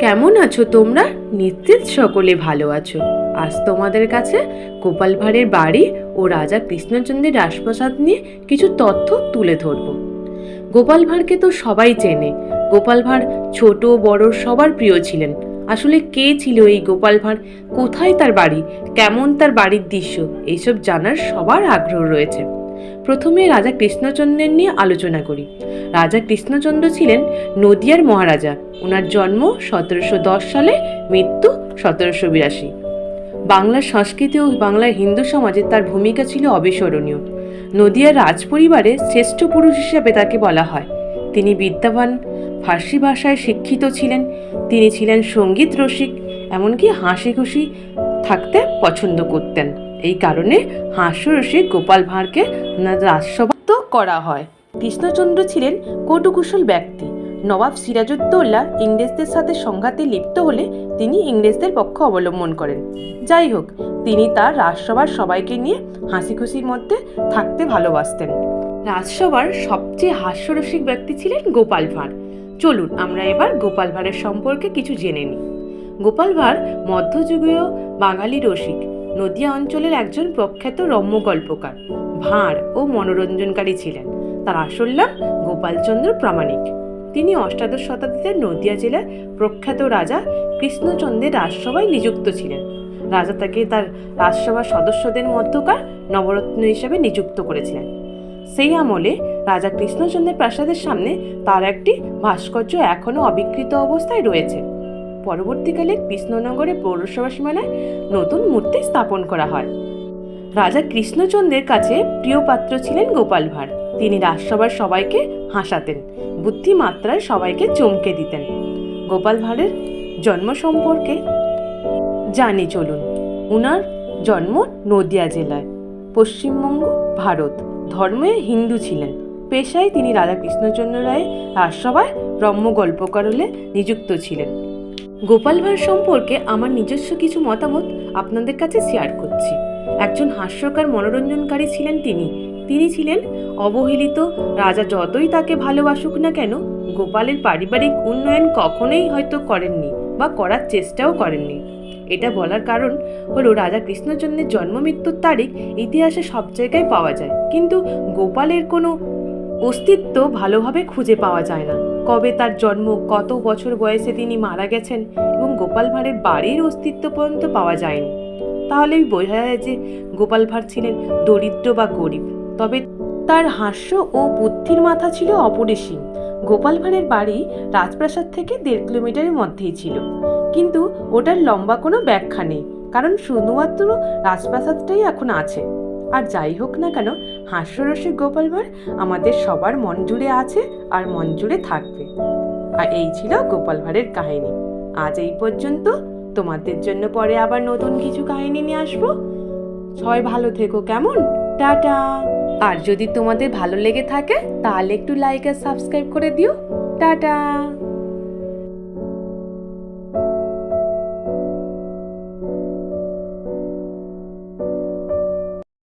কেমন আছো তোমরা? নিশ্চিত সকলে ভালো আছো। আজ তোমাদের কাছে গোপাল ভাঁড়ের বাড়ি ও রাজা কৃষ্ণচন্দ্রের রাজপ্রাসাদ নিয়ে কিছু তথ্য তুলে ধরব। গোপাল ভাঁড়কে তো সবাই চেনে। গোপাল ভাঁড় ছোট বড় সবার প্রিয় ছিলেন। আসলে কে ছিল এই গোপাল ভাঁড়, কোথায় তার বাড়ি, কেমন তার বাড়ির দৃশ্য, এইসব জানার সবার আগ্রহ রয়েছে। প্রথমে রাজা কৃষ্ণচন্দ্রের নিয়ে আলোচনা করি। রাজা কৃষ্ণচন্দ্র ছিলেন নদিয়ার মহারাজা। ওনার জন্ম 1710 সালে, মৃত্যু 1782। বাংলার সংস্কৃতি ও বাংলার হিন্দু সমাজে তার ভূমিকা ছিল অবিস্মরণীয়। নদিয়ার রাজপরিবারে শ্রেষ্ঠ পুরুষ হিসেবে তাকে বলা হয়। তিনি বিদ্যাবান, ফার্সি ভাষায় শিক্ষিত ছিলেন। তিনি ছিলেন সঙ্গীত রসিক, এমনকি হাসি খুশি থাকতে পছন্দ করতেন। এই কারণে হাস্যরসিক গোপাল ভাঁড়কে রাজসভা করা হয়। কৃষ্ণচন্দ্র ছিলেন কটুকুশল ব্যক্তি। নবাব সিরাজউদ্দৌলা ইংরেজদের সাথে সংঘাতে লিপ্ত হলে তিনি ইংরেজদের পক্ষ অবলম্বন করেন। যাই হোক, তিনি তার রাজসভার সবাইকে নিয়ে হাসি খুশির মধ্যে থাকতে ভালোবাসতেন। রাজসভার সবচেয়ে হাস্যরসিক ব্যক্তি ছিলেন গোপাল ভাঁড়। চলুন আমরা এবার গোপাল ভাঁড়ের সম্পর্কে কিছু জেনে নিই। গোপাল ভাঁড় মধ্যযুগীয় বাঙালি রসিক, নদিয়া অঞ্চলের একজন প্রখ্যাত রম্য গল্পকার, ভাঁড় ও মনোরঞ্জনকারী ছিলেন। তার আসল নাম গোপালচন্দ্র প্রামাণিক। তিনি অষ্টাদশ শতাব্দীতে নদিয়া জেলার প্রখ্যাত রাজা কৃষ্ণচন্দ্রের রাজসভায় নিযুক্ত ছিলেন। রাজা তাকে তার রাজসভার সদস্যদের মধ্যকার নবরত্ন হিসেবে নিযুক্ত করেছিলেন। সেই আমলে রাজা কৃষ্ণচন্দ্রের প্রাসাদের সামনে তার একটি ভাস্কর্য এখনও অবিকৃত অবস্থায় রয়েছে। পরবর্তীকালে কৃষ্ণনগরের পৌরসভা সীমানায় নতুন মূর্তি স্থাপন করা হয়। রাজা কৃষ্ণচন্দ্রের কাছে প্রিয় পাত্র ছিলেন গোপাল ভাঁড়। তিনি রাজসভার সবাইকে হাসাতেন, বুদ্ধিমাত্রায় সবাইকে চমকে দিতেন। গোপাল ভাঁড়ের জন্ম সম্পর্কে জানি চলুন। উনার জন্ম নদিয়া জেলায়, পশ্চিমবঙ্গ, ভারত। ধর্মে হিন্দু ছিলেন। পেশায় তিনি রাজা কৃষ্ণচন্দ্র রায়ের রাজসভায় রম্য গল্পকার হলে নিযুক্ত ছিলেন। গোপাল ভাঁড় সম্পর্কে আমার নিজস্ব কিছু মতামত আপনাদের কাছে শেয়ার করছি। একজন হাস্যকার মনোরঞ্জনকারী ছিলেন তিনি। তিনি ছিলেন অবহেলিত। রাজা যতই তাকে ভালোবাসুক না কেন, গোপালের পারিবারিক উন্নয়ন কখনোই হয়তো করেননি বা করার চেষ্টাও করেননি। এটা বলার কারণ হলো রাজা কৃষ্ণচন্দ্রের জন্ম মৃত্যুর তারিখ ইতিহাসে সব জায়গায় পাওয়া যায়, কিন্তু গোপালের কোনো অস্তিত্ব ভালোভাবে খুঁজে পাওয়া যায় না। কবে তার জন্ম, কত বছর বয়সে তিনি মারা গেছেন এবং গোপাল ভাঁড়ের বাড়ির অস্তিত্ব পর্যন্ত পাওয়া যায়নি। তাহলেই বোঝা যায় যে গোপাল ভাঁড় ছিলেন দরিদ্র বা গরিব। তবে তার হাস্য ও বুদ্ধির মাথা ছিল অপরিসীম। গোপাল ভাঁড়ের বাড়ি রাজপ্রাসাদ থেকে 1.5 কিলোমিটারের মধ্যেই ছিল, কিন্তু ওটার লম্বা কোনো ব্যাখ্যা নেই, কারণ শুধুমাত্র রাজপ্রাসাদটাই এখন আছে। আর যাই হোক না কেন, হাস্যরসিক গোপাল ভাঁড় আমাদের সবার মন জুড়ে আছে আর মন জুড়ে থাকবে। আর এই ছিল গোপাল ভাঁড়ের কাহিনী। আজ এই পর্যন্ত। তোমাদের জন্য পরে আবার নতুন কিছু কাহিনী নিয়ে আসবো। সবাই ভালো থেকো, কেমন? টাটা। আর যদি তোমাদের ভালো লেগে থাকে তাহলে একটু লাইক আর সাবস্ক্রাইব করে দিও। টাটা।